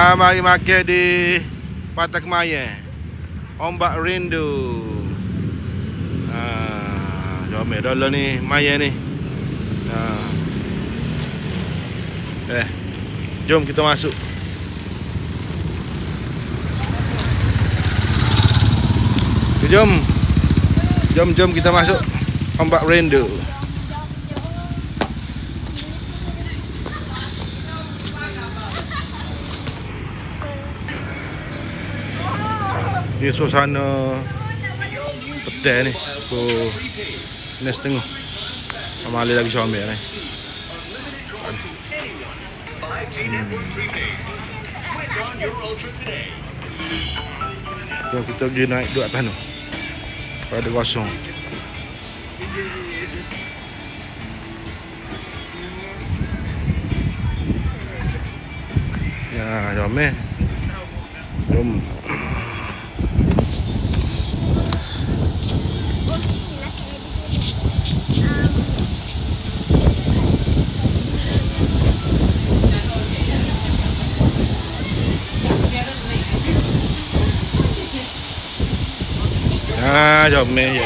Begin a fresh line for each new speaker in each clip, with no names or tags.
Mari makan di Pantai Kemayan. Ombak rindu. Jom dulu ni Mayan ni. Jom kita masuk. Jom kita masuk Ombak rindu. Ni suasana petang ni. Pukul 9.30. Amali lagi comel ni. Jom kita pergi naik duduk atas tu. Pada kosong. Ya, comel. Jom. Jom ya.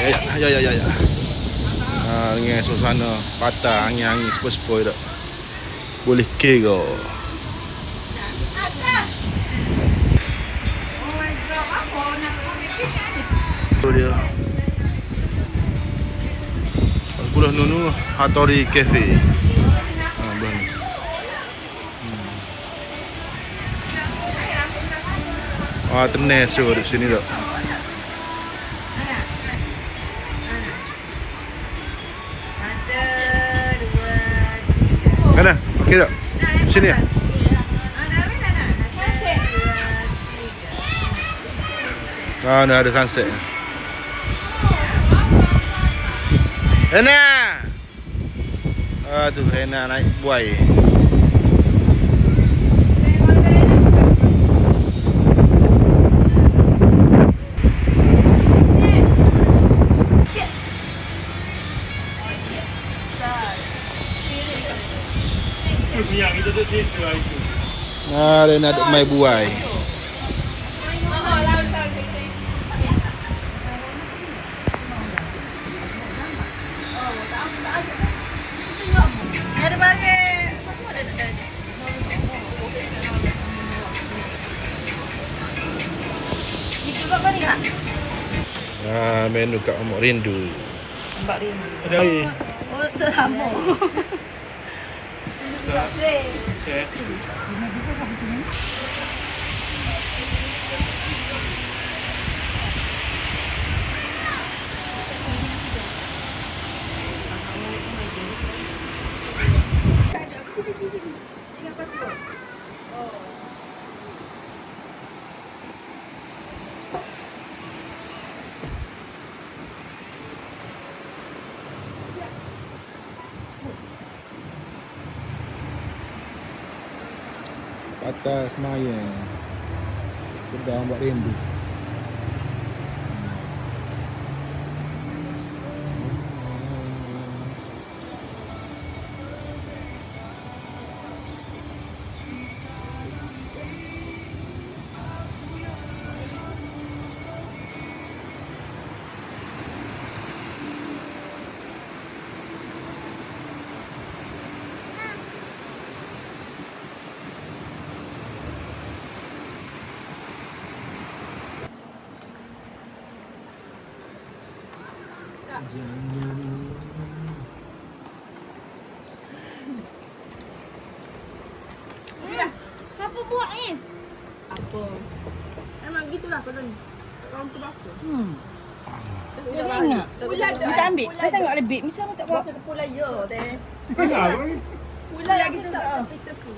Dengan suasana patah angin sepoi-sepoi dak. Boleh kira. Tu dia. Sebelah Nunu Hattori Cafe. Belah ni. Tenang so di sini dak. Mana? Okey tak? Sini ya? Dah ada sunset. Rena! Aduh, Rena naik buai. Rena duk main buai. Menu kat Ombak Rindu.
Ombak Rindu.
Ada air.
Oh, terlama.
Cek. Pantai Kemayan. Kedai Ombak Rindu.
Apa buat ni? Apa? Memang gitulah pada ni. Orang tu apa? Dia ingat. Kita ambil. Kita tengok lebih. Mesti tak buat. Masa pula ya teh. Pula lagi tak tepi-tepi.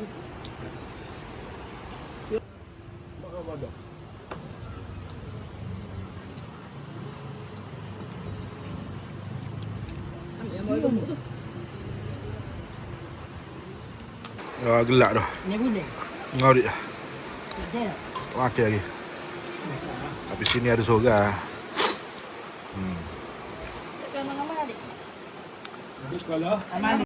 Badak. Gelak dah.
Ni boleh.
Ngorik dah.
Ada.
Makan lagi. Tapi sini ada sorga.
Tak kena mana-mana adik.
Di sekolah.